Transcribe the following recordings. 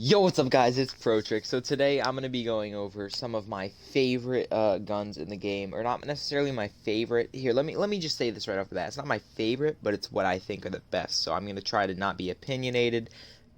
Yo, what's up, guys? It's ProTrick. So today I'm going to be going over some of my favorite guns in the game, or not necessarily my favorite. Here, let me just say this right off the bat. It's not my favorite, but it's what I think are the best. So I'm going to try to not be opinionated,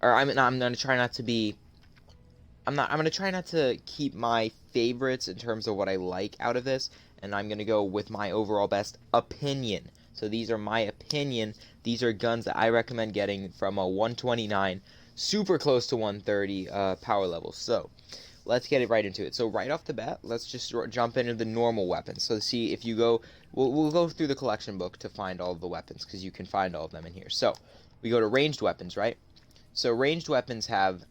or I'm going to try not to be. I'm going to try not to keep my favorites in terms of what I like out of this, and I'm going to go with my overall best opinion. So these are my opinion. These are guns that I recommend getting from a 129 super close to 130 power level. So let's get it right into it. So right off the bat, let's just jump into the normal weapons. So see if you go, we'll go through the collection book to find all of the weapons because you can find all of them in here. So we go to ranged weapons, right? So ranged weapons have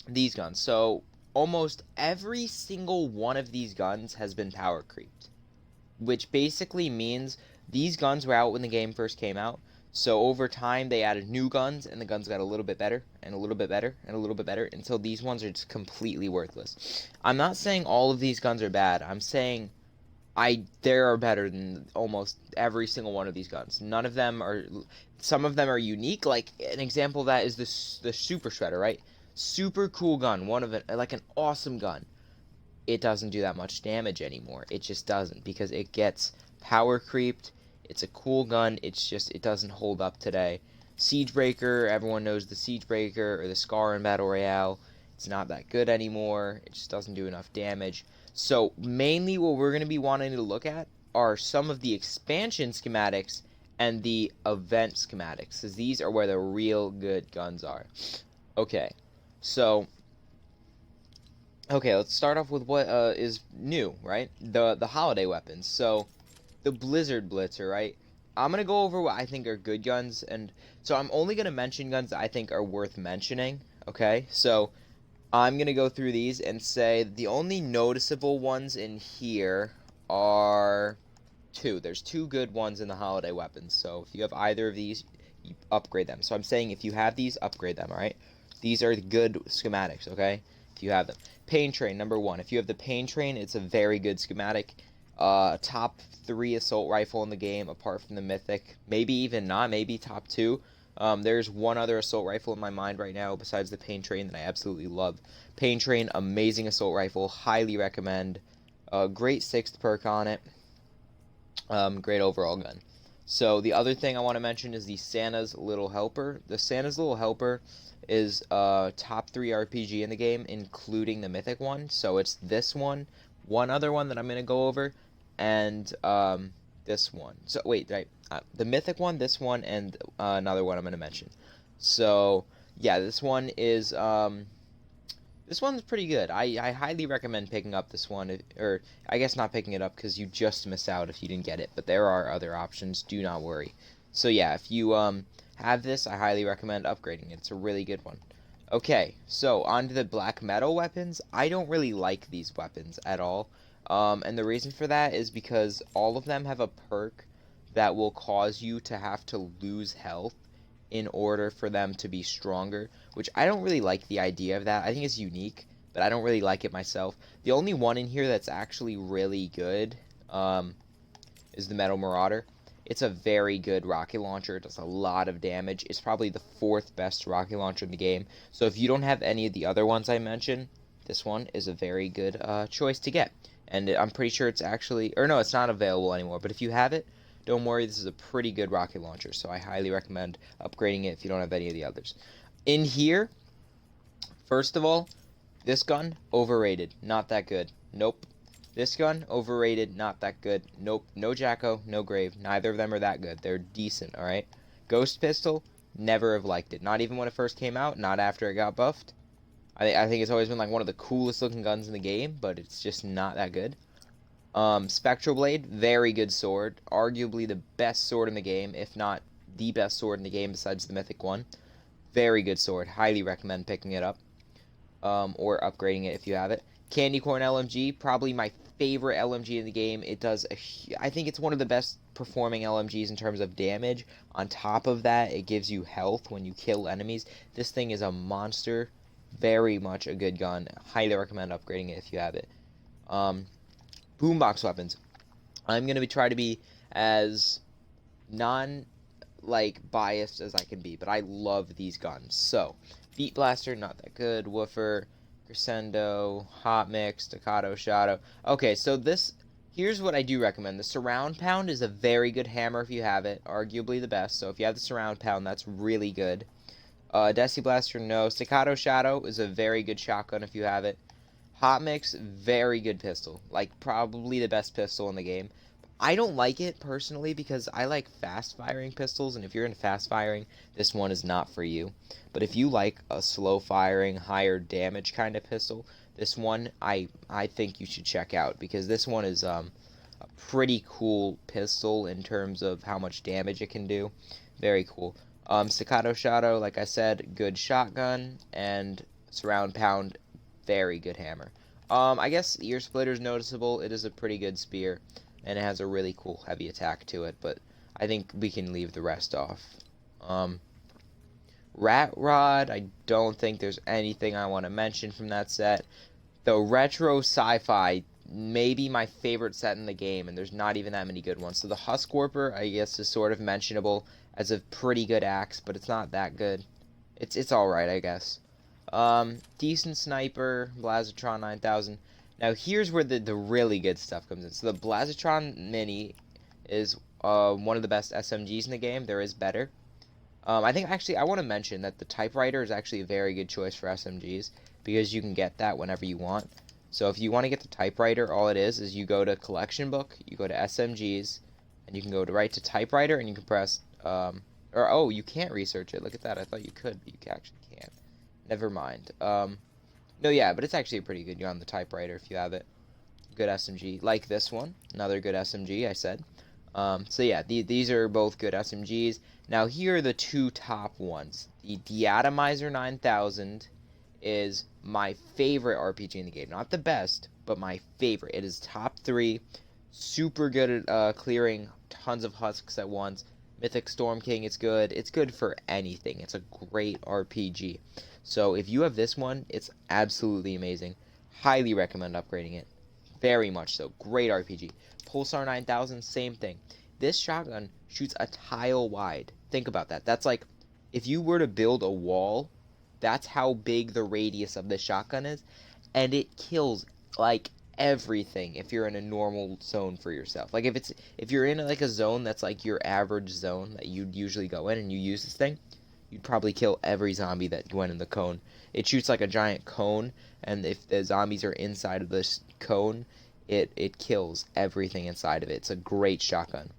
these guns. So almost every single one of these guns has been power creeped, which basically means these guns were out when the game first came out. So over time, they added new guns, and the guns got a little bit better, and a little bit better, and a little bit better, until these ones are just completely worthless. I'm not saying all of these guns are bad. I'm saying they are better than almost every single one of these guns. None of them are. Some of them are unique. Like an example of that is the Super Shredder, right? Super cool gun. One of it, like an awesome gun. It doesn't do that much damage anymore. It just doesn't because it gets power creeped. It's a cool gun. It's just it doesn't hold up today. Siegebreaker, everyone knows the Siegebreaker or the Scar in Battle Royale. It's not that good anymore. It just doesn't do enough damage. So mainly what we're going to be wanting to look at are some of the expansion schematics and the event schematics, because these are where the real good guns are. Okay, so let's start off with what is new, right? The holiday weapons. So the Blizzard Blitzer, right? I'm gonna go over what I think are good guns, and so I'm only gonna mention guns that I think are worth mentioning. Okay, so I'm gonna go through these and say the only noticeable ones in here are two. There's two good ones in the holiday weapons. So if you have either of these, you upgrade them. So I'm saying if you have these, upgrade them. All right. These are the good schematics. Okay, if you have them. Pain Train, number one. If you have the Pain Train, it's a very good schematic. Top 3 assault rifle in the game, apart from the Mythic. Maybe even not. Maybe top 2. There's one other assault rifle in my mind right now besides the Pain Train that I absolutely love. Pain Train, amazing assault rifle. Highly recommend. Great 6th perk on it. Great overall gun. So the other thing I want to mention is the Santa's Little Helper. The Santa's Little Helper is top 3 RPG in the game, including the Mythic one. So it's this one other one that I'm going to go over, and this one. So wait, right? The Mythic one, this one, and another one I'm going to mention. So yeah, this one's pretty good. I highly recommend picking up this one, or I guess not picking it up because you just miss out if you didn't get it. But there are other options. Do not worry. So yeah, if you have this, I highly recommend upgrading it. It's a really good one. Okay, so on to the black metal weapons. I don't really like these weapons at all. And the reason for that is because all of them have a perk that will cause you to have to lose health in order for them to be stronger, which I don't really like the idea of that. I think it's unique, but I don't really like it myself. The only one in here that's actually really good is the Metal Marauder. It's a very good rocket launcher. It does a lot of damage. It's probably the 4th best rocket launcher in the game. So if you don't have any of the other ones I mentioned, this one is a very good choice to get. And I'm pretty sure it's actually, or no, it's not available anymore. But if you have it, don't worry, this is a pretty good rocket launcher. So I highly recommend upgrading it if you don't have any of the others. In here, first of all, this gun, overrated. Not that good. Nope. This gun, overrated, not that good. Nope. No Jacko, no Grave. Neither of them are that good. They're decent, alright? Ghost Pistol, never have liked it. Not even when it first came out, not after it got buffed. I think it's always been like one of the coolest looking guns in the game, but it's just not that good. Spectral Blade, very good sword. Arguably the best sword in the game, if not the best sword in the game besides the Mythic one. Very good sword. Highly recommend picking it up. Or upgrading it if you have it. Candy Corn LMG, probably my favorite LMG in the game. I think it's one of the best performing LMGs in terms of damage. On top of that, it gives you health when you kill enemies. This thing is a monster. Very much a good gun. Highly recommend upgrading it if you have it. Boombox weapons. I'm going to try to be as like biased as I can be, but I love these guns. So, Beat Blaster, not that good. Woofer, Crescendo, Hot Mix, Staccato, Shadow. Okay, so here's what I do recommend. The Surround Pound is a very good hammer if you have it, arguably the best. So if you have the Surround Pound, that's really good. Desi Blaster, no. Staccato Shadow is a very good shotgun if you have it. Hot Mix, very good pistol. Like, probably the best pistol in the game. I don't like it, personally, because I like fast-firing pistols, and if you're into fast-firing, this one is not for you. But if you like a slow-firing, higher damage kind of pistol, this one I think you should check out, because this one is a pretty cool pistol in terms of how much damage it can do. Very cool. Staccato Shadow, like I said, good shotgun, and Surround Pound, very good hammer. I guess Ear Splitter is noticeable. It is a pretty good spear, and it has a really cool heavy attack to it, but I think we can leave the rest off. Rat Rod, I don't think there's anything I want to mention from that set. The retro sci-fi, maybe my favorite set in the game, and there's not even that many good ones. So the Husk Warper, I guess, is sort of mentionable as a pretty good axe, but it's not that good. It's alright, I guess. Decent sniper, Blazatron 9000. Now here's where the really good stuff comes in. So the Blazatron Mini is one of the best SMGs in the game. There is better. I think actually I want to mention that the typewriter is actually a very good choice for SMGs because you can get that whenever you want. So if you want to get the typewriter, all it is you go to collection book, you go to SMGs, and you can go right to typewriter, and you can press or oh, you can't research it. Look at that. I thought you could, but you actually can't. Never mind. No, yeah, but it's actually pretty good. You're on the typewriter if you have it. Good SMG, like this one. Another good SMG, I said. So yeah, these are both good SMGs. Now here are the two top ones. The Deatomizer 9000 is my favorite RPG in the game. Not the best, but my favorite. It is top 3. Super good at clearing tons of husks at once. Mythic Storm King, it's good. It's good for anything. It's a great RPG. So if you have this one, it's absolutely amazing. Highly recommend upgrading it. Very much so. Great RPG. Pulsar 9000, same thing. This shotgun shoots a tile wide. Think about that. That's like, if you were to build a wall, that's how big the radius of this shotgun is. And it kills, like, everything if you're in a normal zone for yourself. Like, if you're in, like, a zone that's, like, your average zone that you'd usually go in and you use this thing, you'd probably kill every zombie that went in the cone. It shoots like a giant cone, and if the zombies are inside of this cone, it kills everything inside of it. It's a great shotgun.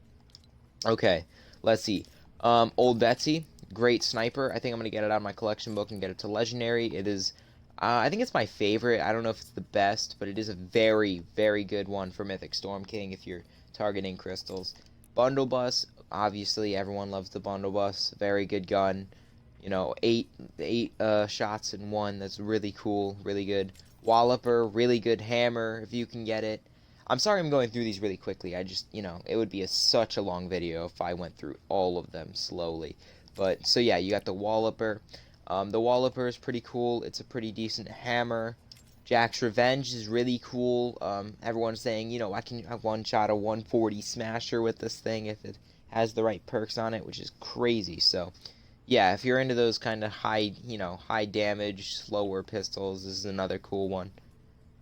Okay, let's see. Old Betsy, great sniper. I think I'm going to get it out of my collection book and get it to Legendary. It is, I think it's my favorite. I don't know if it's the best, but it is a very, very good one for Mythic Storm King if you're targeting crystals. Bundle Bus, obviously everyone loves the Bundle Bus. Very good gun. You know, eight shots in one. That's really cool, really good. Walloper, really good hammer if you can get it. I'm sorry I'm going through these really quickly. I just, it would be such a long video if I went through all of them slowly. But, so yeah, you got the Walloper. The Walloper is pretty cool. It's a pretty decent hammer. Jack's Revenge is really cool. Everyone's saying, I can one-shot a 140 smasher with this thing if it has the right perks on it, which is crazy. So, yeah, if you're into those kind of high damage, slower pistols, this is another cool one.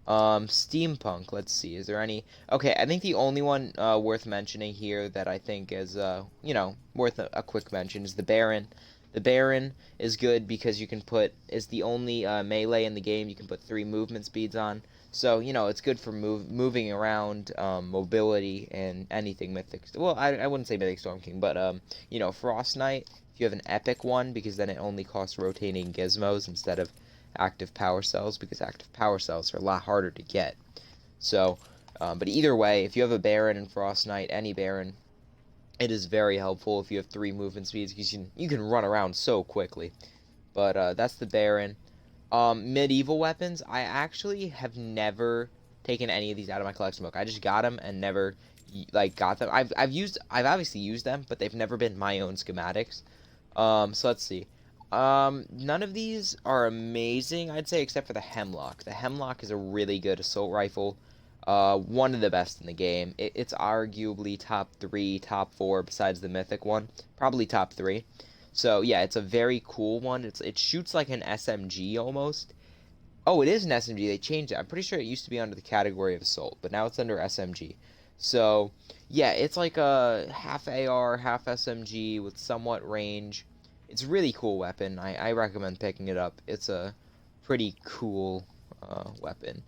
Steampunk, let's see, is there any... Okay, I think the only one worth mentioning here that I think is, worth a quick mention is the Baron. The Baron is good because you can is the only melee in the game you can put 3 movement speeds on. So, it's good for moving around, mobility, and anything Mythic... Well, I wouldn't say Mythic Storm King, but, Frost Knight, if you have an epic one, because then it only costs rotating gizmos instead of active power cells, because active power cells are a lot harder to get. So, but either way, if you have a Baron and Frost Knight, any Baron, it is very helpful if you have 3 movement speeds, because you can run around so quickly. But that's the Baron. Medieval weapons, I actually have never taken any of these out of my collection book. I just got them and never got them. I've obviously used them, but they've never been my own schematics. So let's see. None of these are amazing, I'd say, except for the Hemlock. The Hemlock is a really good assault rifle. One of the best in the game. It's arguably top 3, top 4 besides the mythic one. Probably top 3. So yeah, it's a very cool one. It shoots like an SMG almost. Oh, it is an SMG. They changed it. I'm pretty sure it used to be under the category of assault, but now it's under SMG. So yeah, it's like a half AR, half SMG with somewhat range. It's a really cool weapon. I recommend picking it up. It's a pretty cool weapon.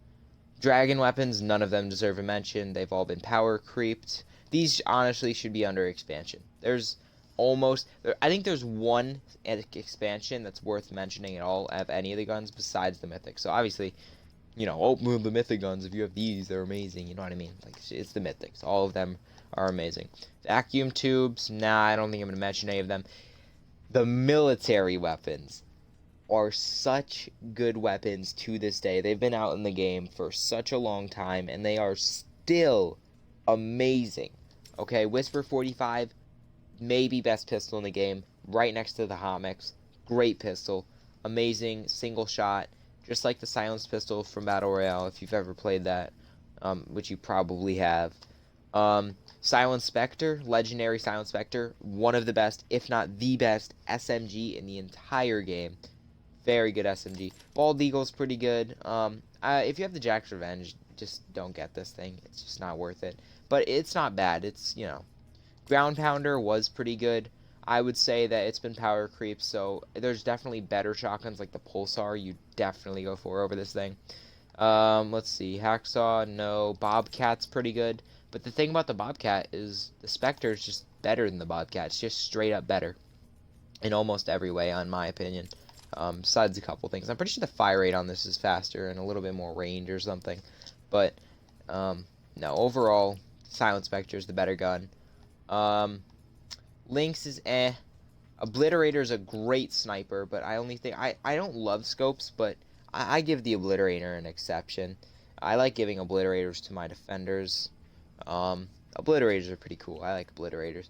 Dragon weapons, none of them deserve a mention. They've all been power creeped. These honestly should be under expansion. I think there's one expansion that's worth mentioning at all of any of the guns besides the mythic. So obviously, oh, well, the mythic guns, if you have these, they're amazing. You know what I mean? Like, it's the mythics. All of them are amazing. Vacuum tubes, nah, I don't think I'm going to mention any of them. The military weapons are such good weapons to this day. They've been out in the game for such a long time, and they are still amazing. Okay, Whisper 45, maybe best pistol in the game, right next to the Hot Mix. Great pistol, amazing single shot, just like the silenced pistol from Battle Royale, if you've ever played that, which you probably have. Silent Spectre, legendary Silent Spectre, one of the best, if not the best, SMG in the entire game. Very good SMG. Bald Eagle's pretty good. If you have the Jack's Revenge, just don't get this thing. It's just not worth it. But it's not bad. It's, Ground Pounder was pretty good. I would say that it's been power creep, so there's definitely better shotguns like the Pulsar you definitely go for over this thing. Let's see. Hacksaw, no. Bobcat's pretty good. But the thing about the Bobcat is the Spectre is just better than the Bobcat. It's just straight up better in almost every way, in my opinion. Besides a couple things. I'm pretty sure the fire rate on this is faster and a little bit more range or something. But, no, overall, Silent Spectre is the better gun. Lynx is eh. Obliterator is a great sniper, but I only think... I don't love scopes, but I give the Obliterator an exception. I like giving Obliterators to my defenders. Obliterators are pretty cool. I like Obliterators.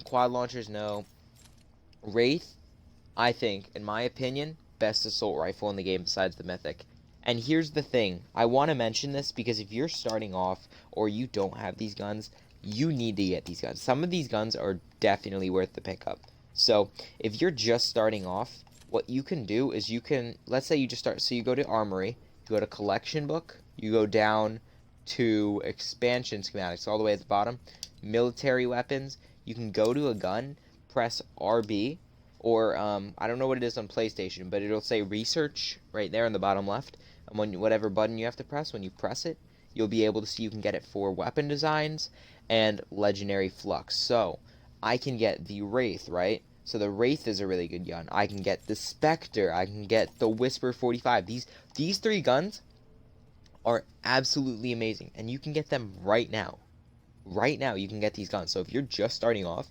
Quad launchers, no. Wraith, I think, in my opinion, best assault rifle in the game besides the mythic. And here's the thing. I want to mention this because if you're starting off or you don't have these guns, you need to get these guns. Some of these guns are definitely worth the pickup. So if you're just starting off, what you can do is let's say you just start, so you go to Armory, you go to Collection Book, you go down to Expansion Schematics all the way at the bottom, Military Weapons, you can go to a gun, press RB, or I don't know what it is on PlayStation, but it'll say Research right there on the bottom left, and whatever button you have to press, when you press it, you'll be able to see you can get it for weapon designs and legendary flux. So I can get the Wraith, right? So the Wraith is a really good gun. I can get the Spectre. I can get the Whisper 45. These three guns are absolutely amazing, and you can get them right now. Right now, you can get these guns. So if you're just starting off,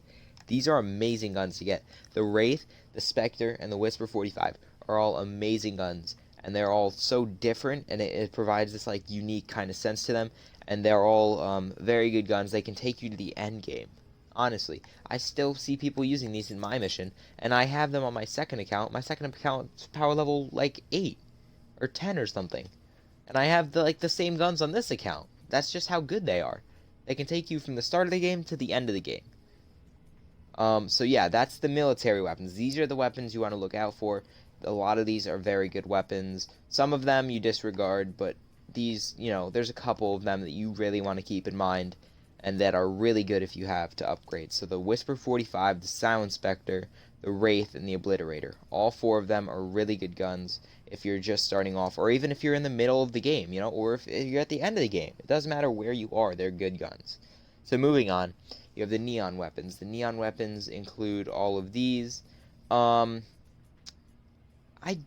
these are amazing guns to get. The Wraith, the Spectre, and the Whisper 45 are all amazing guns, and they're all so different, and it provides this like unique kind of sense to them, and they're all very good guns. They can take you to the end game. Honestly, I still see people using these in my mission, and I have them on my second account. My second account's power level like 8 or 10 or something, and I have the same guns on this account. That's just how good they are. They can take you from the start of the game to the end of the game. So yeah, that's the military weapons. These are the weapons you want to look out for. A lot of these are very good weapons. Some of them you disregard, but these, there's a couple of them that you really want to keep in mind and that are really good if you have to upgrade. So the Whisper 45, the Silent Spectre, the Wraith, and the Obliterator. All 4 of them are really good guns if you're just starting off, or even if you're in the middle of the game, or if you're at the end of the game. It doesn't matter where you are, they're good guns. So moving on, you have the neon weapons. The neon weapons include all of these. I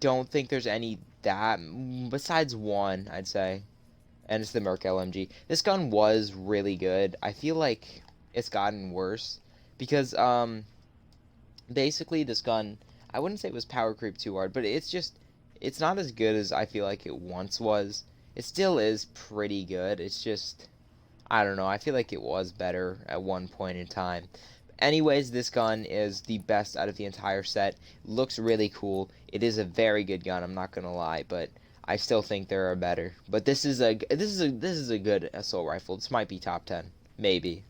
don't think there's any besides one, I'd say. And it's the Merc LMG. This gun was really good. I feel like it's gotten worse because basically this gun, I wouldn't say it was power creep too hard, but it's not as good as I feel like it once was. It still is pretty good. It's just, I don't know. I feel like it was better at one point in time. Anyways, this gun is the best out of the entire set. Looks really cool. It is a very good gun, I'm not gonna lie, but I still think there are better. But this is a good assault rifle. This might be top 10, maybe.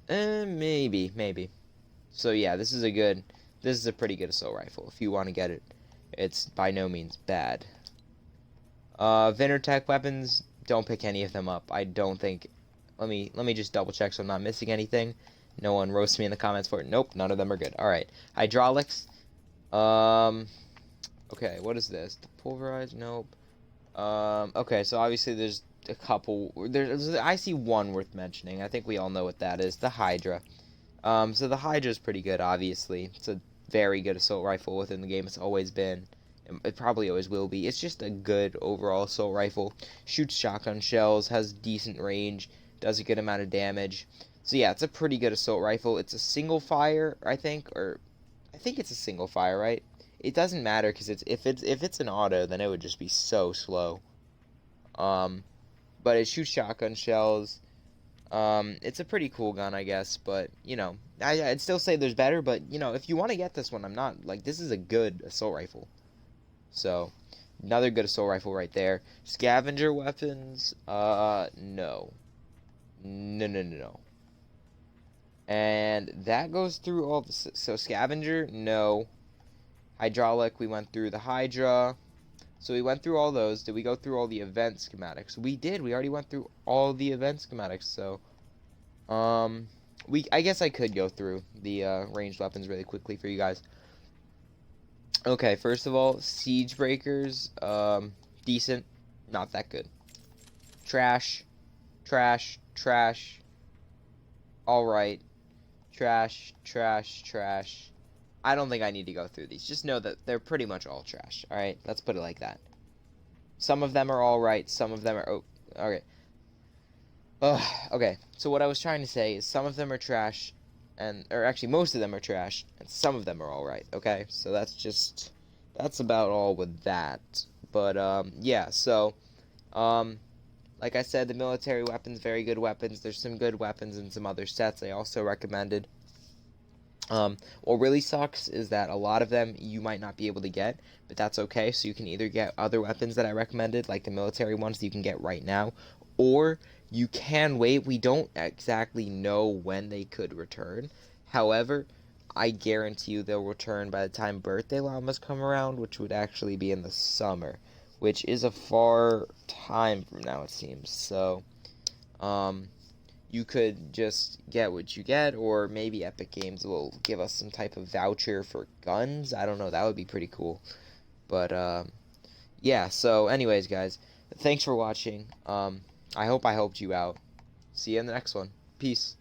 Maybe. So yeah, this is a pretty good assault rifle. If you want to get it, it's by no means bad. Vintertech weapons, don't pick any of them up. I don't think. Let me just double check so I'm not missing anything. No one roast me in the comments for it. Nope, none of them are good. All right, hydraulics. Okay, what is this? The pulverized? Nope. Okay, so obviously there's a couple. I see one worth mentioning. I think we all know what that is. The Hydra. So the Hydra is pretty good. Obviously, it's a very good assault rifle within the game. It's always been. It probably always will be. It's just a good overall assault rifle. Shoots shotgun shells, has decent range, does a good amount of damage. So yeah, it's a pretty good assault rifle. It's a single fire, I think, or I think it's a single fire, right? It doesn't matter because if it's an auto, then it would just be so slow. But it shoots shotgun shells. It's a pretty cool gun, I guess. But I'd still say there's better. But if you want to get this one, I'm not like this is a good assault rifle. So, another good assault rifle right there. Scavenger weapons, no. No. And that goes through all the... So, scavenger, no. Hydraulic, we went through the Hydra. So, we went through all those. Did we go through all the event schematics? We did. We already went through all the event schematics. So, I guess I could go through the ranged weapons really quickly for you guys. Okay, first of all, siege breakers, decent, not that good. Trash, alright. Trash. I don't think I need to go through these. Just know that they're pretty much all trash, alright? Let's put it like that. Some of them are alright, some of them are... Oh, okay. Okay, so what I was trying to say is some of them are trash, or actually most of them are trash, and some of them are alright, okay? So that's about all with that. But, yeah, so, like I said, the military weapons, very good weapons. There's some good weapons in some other sets I also recommended. What really sucks is that a lot of them you might not be able to get, but that's okay. So you can either get other weapons that I recommended, like the military ones that you can get right now, or you can wait. We don't exactly know when they could return. However, I guarantee you they'll return by the time birthday llamas come around, which would actually be in the summer, which is a far time from now, it seems. So, you could just get what you get, or maybe Epic Games will give us some type of voucher for guns. I don't know, that would be pretty cool. But, yeah, so anyways, guys, thanks for watching. I hope I helped you out. See you in the next one. Peace.